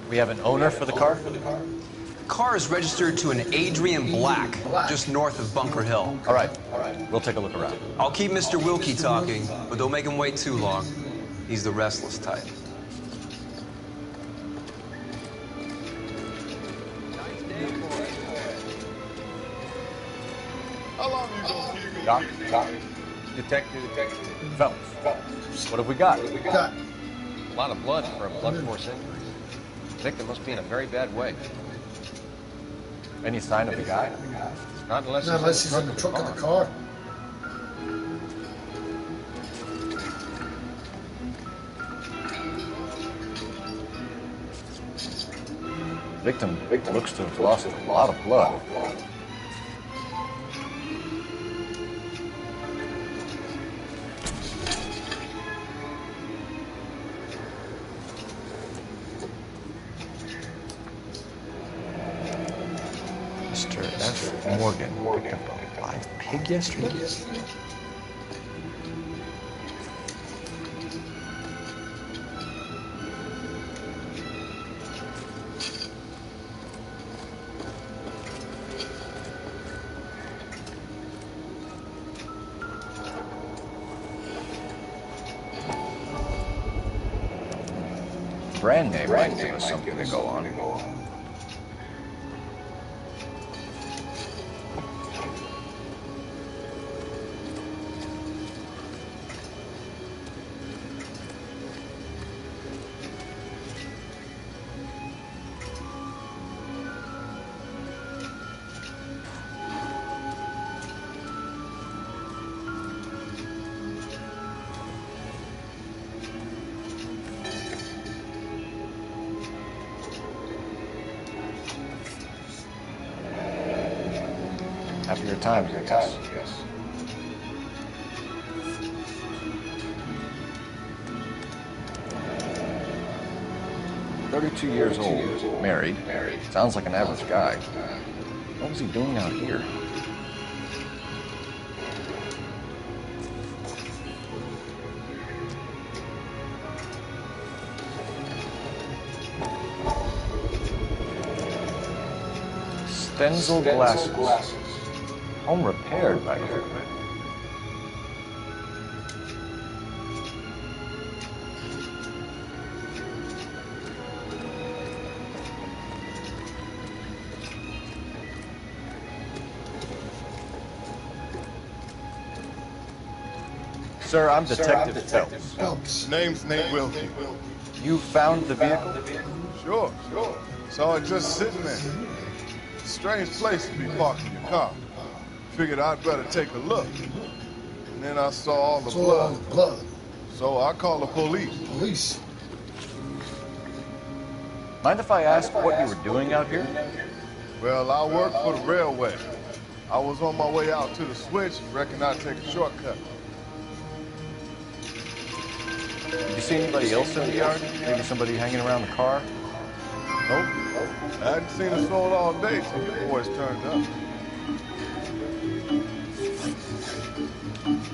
We have an owner for the car? The car is registered to an Adrian Black, just north of Bunker Hill. All right. We'll take a look around. I'll keep Mr. Wilkie talking, but don't make him wait too long. He's the restless type. How long are you going to keep me? Doc. Detective. Phelps. What have we got? A lot of blood for a blunt force injury. The victim must be in a very bad way. Any sign of the guy? Not unless he's in the trunk of the car. Victim looks to have lost a lot of blood. Mr. F. Morgan picked up a live pig yesterday? Brand name might give us something to go on. Happier times, I guess. 32 years old, married. Sounds like an average guy. What was he doing out here? Stenzel glasses. Home repaired by here. Sir, I'm Detective Phelps. Name's Nate Wilkie. You found the vehicle? Sure. Saw it just sitting there. Strange place to be parking your car. Figured I'd better take a look. And then I saw all the blood. So I called the police. Mind if I ask what you were doing out here? Well, I work for the railway. I was on my way out to the switch, reckoned I'd take a shortcut. Did you see anybody else in the yard? Maybe somebody hanging around the car? Nope. I hadn't seen a soul all day till you boys turned up.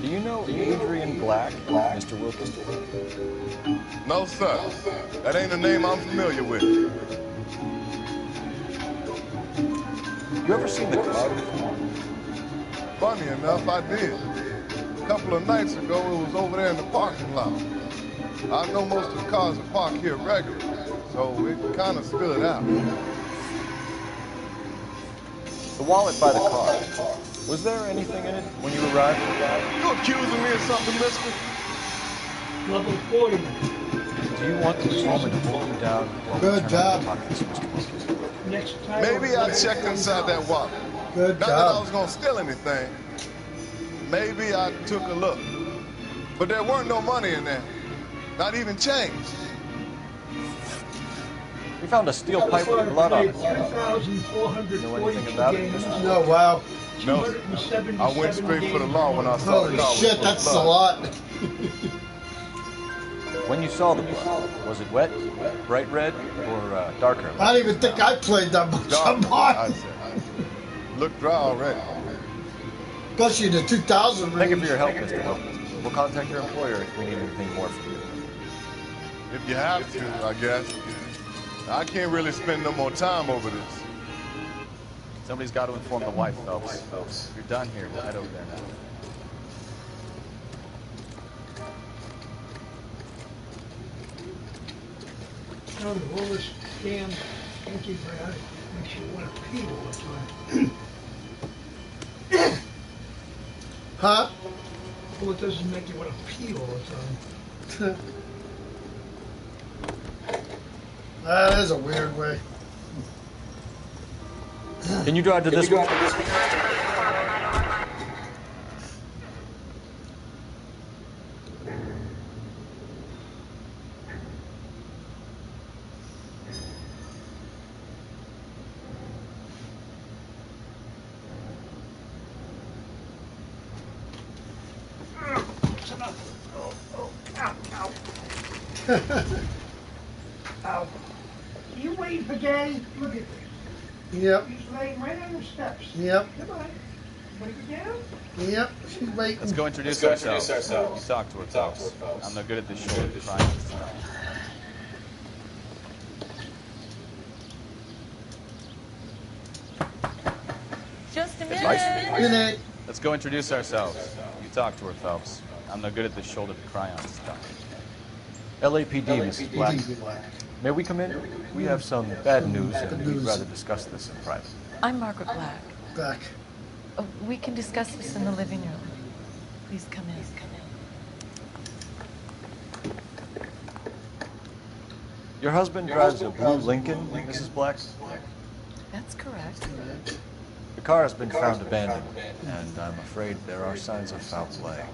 Do you know Adrian Black, Mr. Wilkins? No, sir. That ain't a name I'm familiar with. You ever seen the car before? Funny enough, I did. A couple of nights ago, it was over there in the parking lot. I know most of the cars are parked here regularly, so it kind of spilled it out. The wallet by the car. Was there anything in it when you arrived? You accusing me of something, mister? Level 40. Do you want the woman to hold you down? Good job. Next time. Maybe I checked inside that wallet. Good Not job. that I was going to steal anything. Maybe I took a look. But there weren't no money in there. Not even change. We found a steel pipe with blood on it. You know anything about it? No, wow. No, I went straight for the law when I saw the car. Holy shit, that's a lot. When you saw the blood, was it wet, bright red, or darker? I don't even think I played that much. Dark, Come on. I said. Look dry already. Especially the 2000 range. Thank you for your help, Mr. Hill. We'll contact your employer if we need anything more from you. If you have to, I guess. I can't really spend no more time over this. Somebody's got to inform the wife, Phelps. If you're done here, we'll head over there now. You know, all this damn anti-biotic makes you want to pee all the time. Huh? Well, it doesn't make you want to pee all the time. That is a weird way. Can you drive to this one? Ow. You waiting for Daddy? Look at this. Yep. He's laying right on the steps. Yep. Come on. Wait for Dad? Yep. She's waiting. Let's go introduce ourselves. You talk to her, Phelps. I'm no good at this shoulder crime stuff. Just a minute. Let's go introduce ourselves. You talk to her, Phelps. I'm no good at this shoulder to cry on stuff. LAPD, Mrs. Black. May we come in? We have some bad news, and we'd rather discuss this in private. I'm Margaret Black. Back. We can discuss this in the living room. Please come in. Your husband drives a blue Lincoln, Mrs. Black? That's correct. The car has been found abandoned, and I'm afraid there are signs of foul play.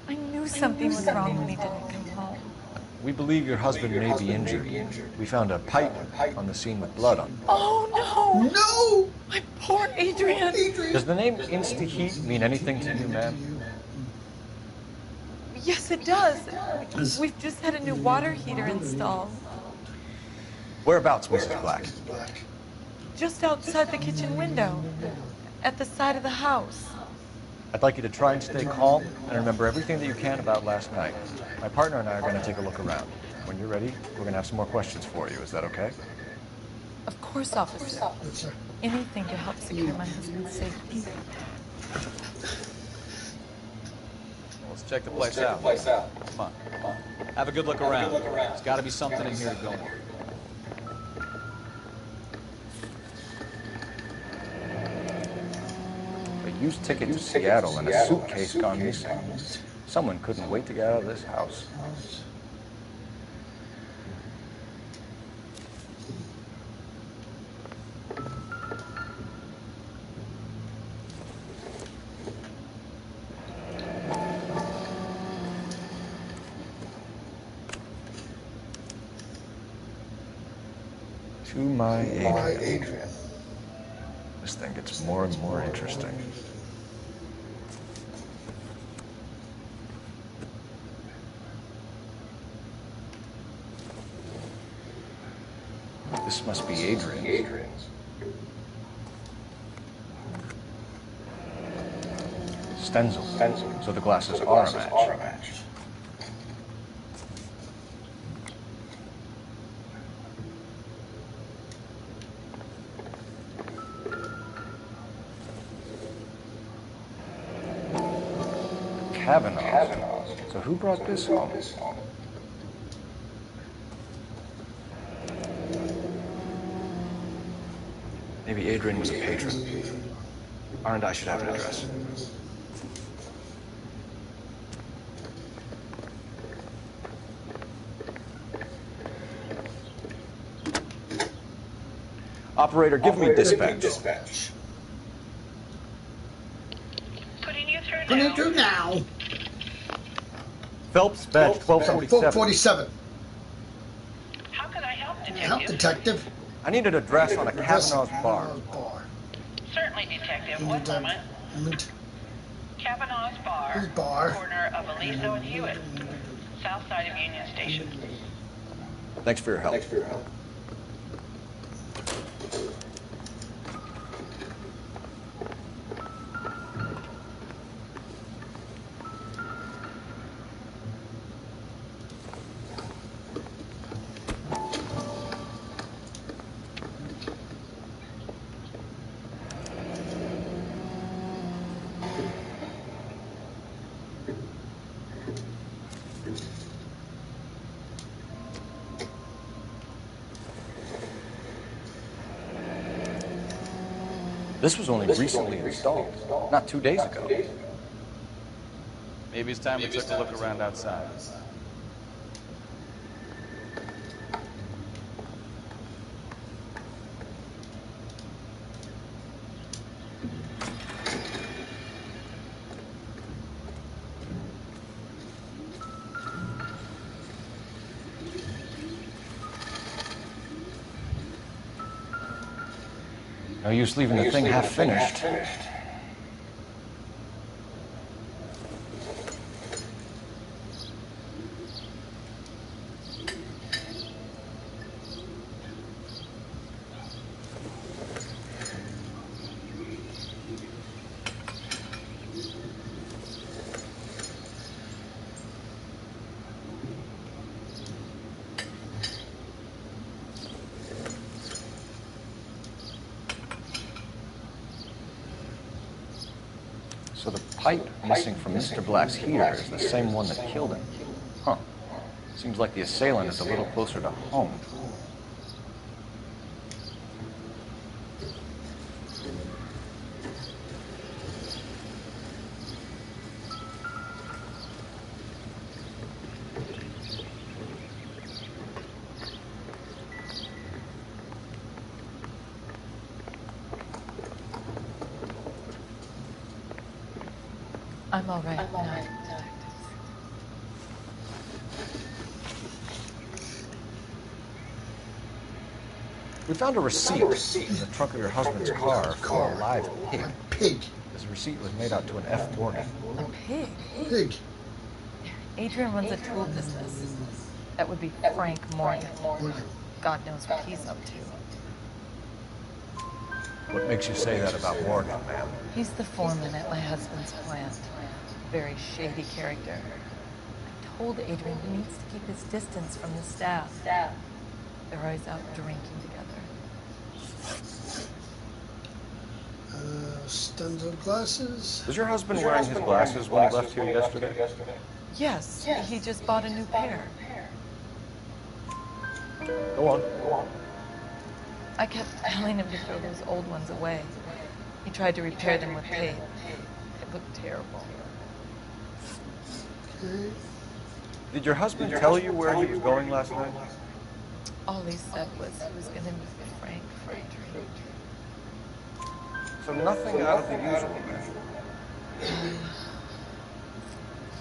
I knew something was wrong when he didn't come home. We believe your husband may be injured. We found a pipe on the scene with blood on it. Oh, no! No! My poor Adrian! Does the name Insta-Heat mean anything to you, ma'am? Yes, it does. We've just had a new water heater installed. Whereabouts, Mrs. Black? Just outside the kitchen window. At the side of the house. I'd like you to try and stay calm and remember everything that you can about last night. My partner and I are going to take a look around. When you're ready, we're going to have some more questions for you. Is that okay? Of course, officer. Anything to help secure my husband's safety. Let's check the place out. Come on. Have a good look around. There's got to be something in here to go on. A used ticket to Seattle and a suitcase gone missing. Someone couldn't wait to get out of this house. To my Adrian. This thing gets more and more interesting. This must be Adrian's. Stenzel. So the glasses are a match. Kavanaugh. So who brought this home? Maybe Adrian was a patron. R&I should have an address. Operator, give me dispatch. Putting you through now. Phelps, badge 1247. How can I help, detective? I need an address on a Kavanaugh's bar. Certainly, detective. One moment. Kavanaugh's bar. Corner of Aliso and Hewitt. South side of Union Station. Thanks for your help. This was only recently installed, not 2 days ago. Maybe it's time we took a look around outside. No use leaving the thing half finished. So the pipe missing from Mr. Black's heater is the same one that killed him. Huh. Seems like the assailant is a little closer to home. I'm all right now. We found a receipt in the trunk of your husband's car for a live pig. This receipt was made out to an F. Morgan. A pig? Adrian runs a tool business. That would be Frank Morgan. God knows what he's up to. What makes you say that about Morgan, ma'am? He's the foreman at my husband's plant. Very shady character. I told Adrian he needs to keep his distance from the staff. They're always out drinking together. Stenzel glasses. Was your husband wearing his glasses when he left here yesterday? Yes, he just bought a new pair. Go on. I kept telling him to throw those old ones away. He tried to repair them with tape. It looked terrible. Did your husband tell you where he was going last night? All he said was he was going to meet Frank for a drink. So nothing out of the usual, then?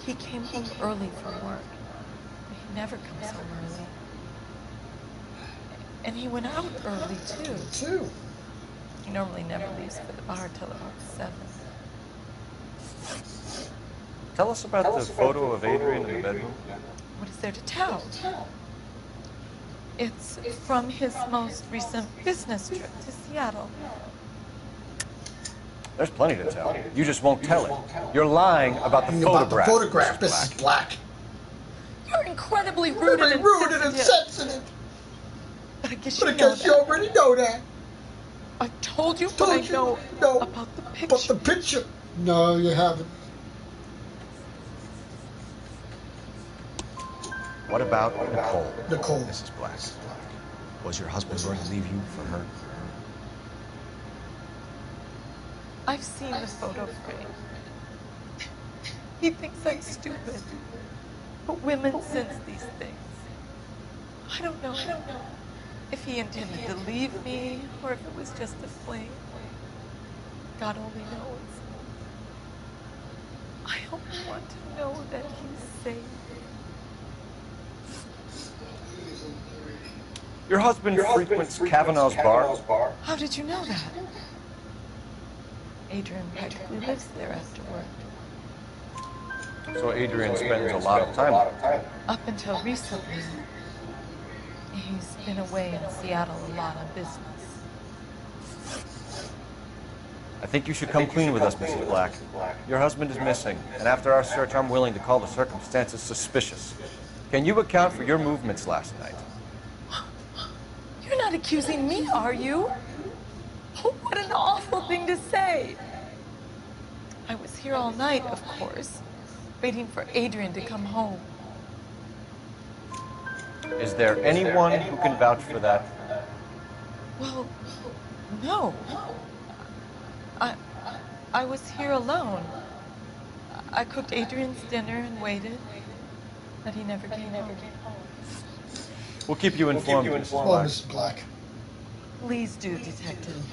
He came home early from work. He never comes home early. And he went out early, too. He normally never leaves for the bar till about 7. Tell us about the photo of Adrian in the bedroom. What is there to tell? It's from his most recent business trip to Seattle. There's plenty to tell. You just won't tell it. You're lying about the photograph. The photograph, Mrs. Black. You're incredibly rude and insensitive. But I guess you already know that. I told you what I know about the picture. But the picture. No, you haven't. What about Nicole? Nicole. Mrs. Black. Was your husband going to leave you for her? I've seen the photo frame. He thinks I'm stupid. But women sense these things. I don't know if he intended to leave me or if it was just a fling. God only knows. I only want to know that he's safe. Your husband frequents Kavanaugh's bar? How did you know that? Adrian practically lives there after work. So Adrian spends a lot of time there. Up until recently, he's been away in Seattle a lot on business. I think you should come clean with us, Mrs. Black. Your husband is missing, and after our search, I'm willing to call the circumstances suspicious. Can you account for your movements last night? You're not accusing me, are you? Oh, what an awful thing to say. I was here all night, of course, waiting for Adrian to come home. Is there anyone who can vouch for that? Well, no. I was here alone. I cooked Adrian's dinner and waited, but he never came home. We'll keep you informed, Mrs. Black. Please do, Detective.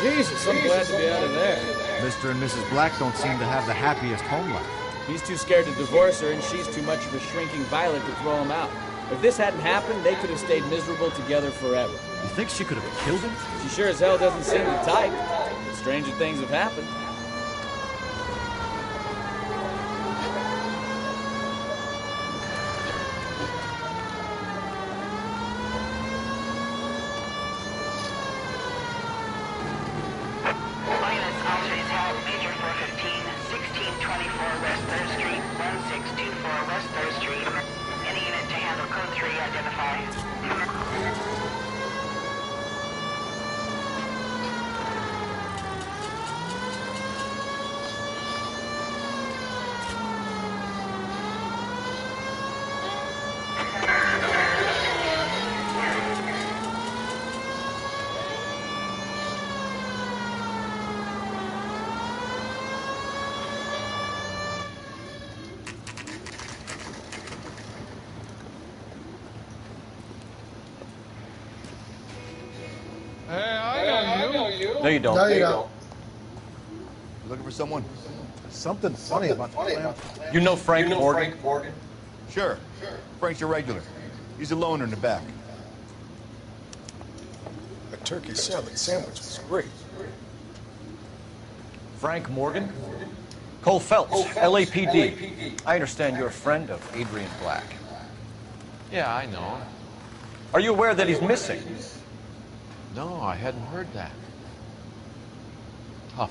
Jesus, I'm glad to be out of there. Mr. and Mrs. Black don't seem to have the happiest home life. He's too scared to divorce her, and she's too much of a shrinking violet to throw him out. If this hadn't happened, they could have stayed miserable together forever. You think she could have killed him? She sure as hell doesn't seem the type. But stranger things have happened. No, you don't. No, you don't. You looking for someone? Something funny about the plan. You know Frank Morgan? Sure. Frank's a regular. He's a loner in the back. A turkey salad sandwich was great. Frank Morgan? Cole Phelps, LAPD. I understand you're a friend of Adrian Black. Yeah, I know. Are you aware that he's missing? No, I hadn't heard that. Tough.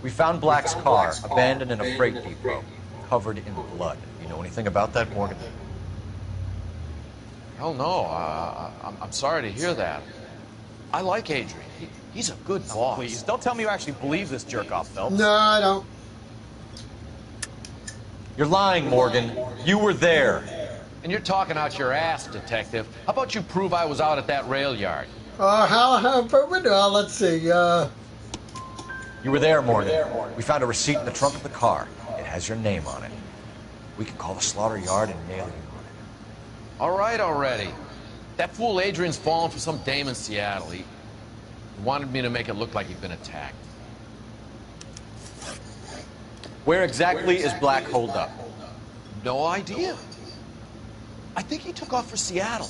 We found Black's car, abandoned in a freight depot, covered in blood. You know anything about that, Morgan? Hell no. I'm sorry to hear that. I like Adrian. He's a good boss. Please, don't tell me you actually believe this jerk-off, Phelps. No, I don't. You're lying, Morgan. You were there. And you're talking out your ass, detective. How about you prove I was out at that rail yard? Well, let's see. You were there, Morgan. We found a receipt in the trunk of the car. It has your name on it. We can call the slaughter yard and nail you on it. All right already. That fool Adrian's fallen for some dame in Seattle. He wanted me to make it look like he'd been attacked. Where exactly is Black holed up? No idea. I think he took off for Seattle.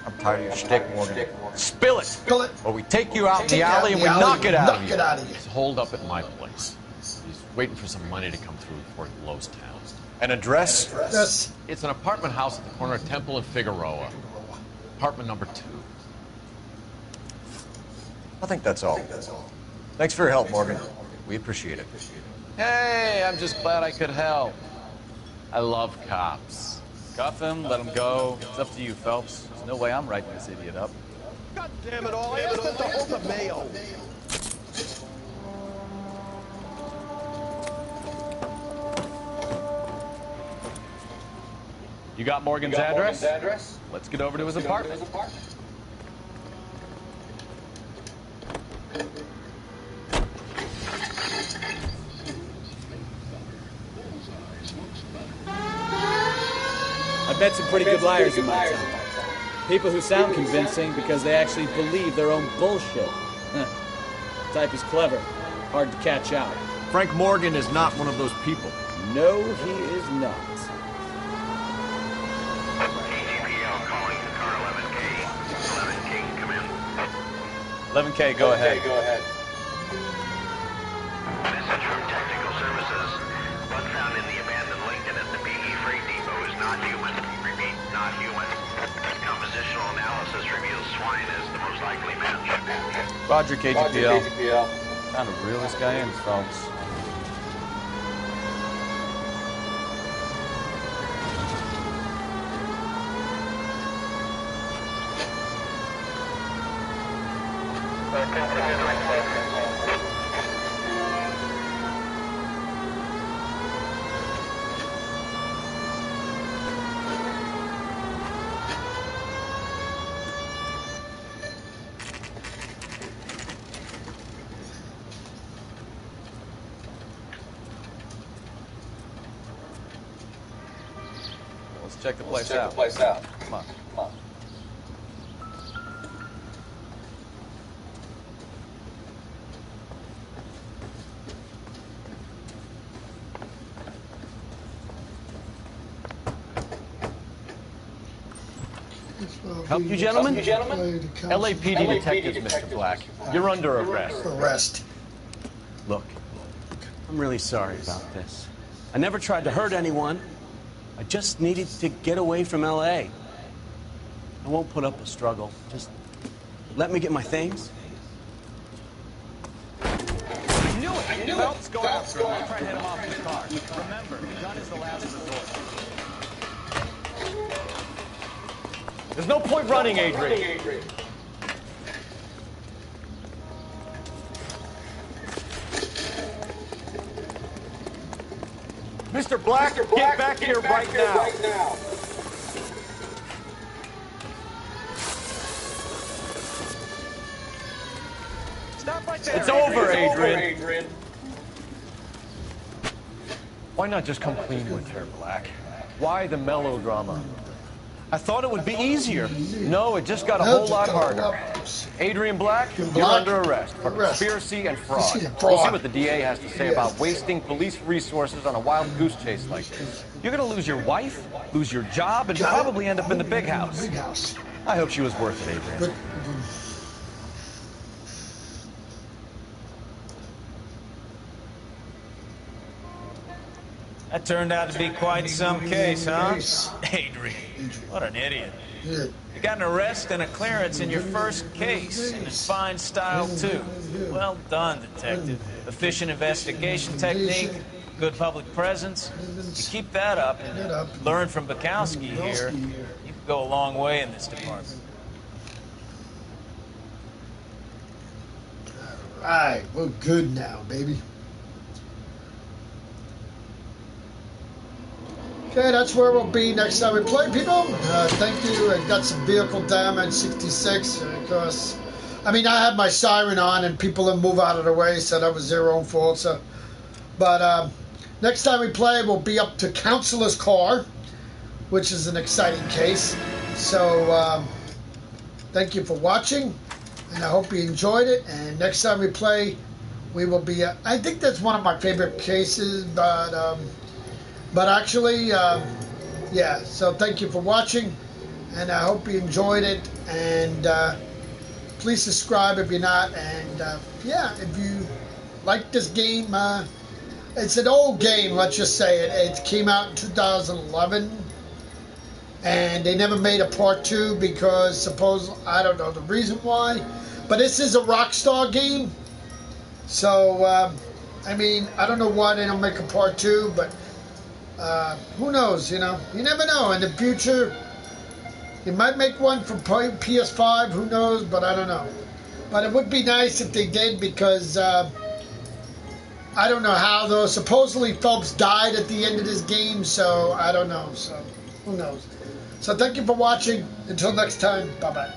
I'm tired of your shtick, Morgan. Spill it! Spill it! Or we take you out in the alley and we knock it out of you. He's holed up at my place. He's waiting for some money to come through before he blows town. An address? Yes. It's an apartment house at the corner of Temple and Figueroa. Apartment number 2. I think that's all. Thanks for your help, Morgan. We appreciate it. Hey, I'm just glad I could help. I love cops. Cuff him, let him go. It's up to you, Phelps. There's no way I'm writing this idiot up. God damn it all, I asked them to hold the mail. You got Morgan's address? Let's get over to his apartment. I've met some pretty good liars in my time. People who sound convincing because they actually believe their own bullshit. Type is clever, hard to catch out. Frank Morgan is not one of those people. No, he is not. 11K, go ahead. Message from Technical Services. Blood found in the abandoned Lincoln at the PE Freight Depot is not human. Repeat, not human. Compositional analysis reveals swine as the most likely match. Roger, KGPL. Time to reel this guy in, Phelps. Let's check the place out. Come on. Help you, gentlemen? LAPD detectives, Mr. Black. You're under arrest. Look, I'm really sorry about this. I never tried to hurt anyone. I just needed to get away from L.A. I won't put up a struggle. Just let me get my things. I knew it! Phelps, go after him. I'll try to head him off in the car. Remember, the gun is the last resort. There's no point running, Adrian. Mr. Black, get back here right now. Stop right there. It's over, Adrian. Why not just come clean with her, Black? Why the melodrama? I thought it would be easier. No, it just got a whole lot harder. Adrian Black, you're under arrest for conspiracy and fraud. We'll see what the DA has to say about wasting police resources on a wild goose chase like this. You're gonna lose your wife, lose your job, and probably end up in the big house. I hope she was worth it, Adrian. That turned out to be quite some case, huh? Adrian, what an idiot. You got an arrest and a clearance in your first case, and in fine style, too. Well done, detective. Efficient investigation technique, Good public presence. You keep that up and learn from Bukowski here. You can go a long way in this department. Alright, we're good now, baby. Okay, that's where we'll be next time we play, people. Thank you. I got some vehicle damage, 66, because, I mean, I had my siren on and people didn't move out of the way, so that was their own fault. So, but next time we play, we'll be up to Counselor's Car, which is an exciting case. So, thank you for watching, and I hope you enjoyed it. And next time we play, we will be, I think that's one of my favorite cases, but actually, yeah, so thank you for watching, and I hope you enjoyed it, and please subscribe if you're not, and yeah, if you like this game, it's an old game, let's just say it came out in 2011, and they never made a part 2 because I don't know the reason why, but this is a Rockstar game, so, I mean, I don't know why they don't make a part 2, but who knows, you know? You never know. In the future, they might make one for PS5, who knows, but I don't know. But it would be nice if they did because I don't know how, though. Supposedly Phelps died at the end of this game, so I don't know. So who knows? So thank you for watching. Until next time, bye-bye.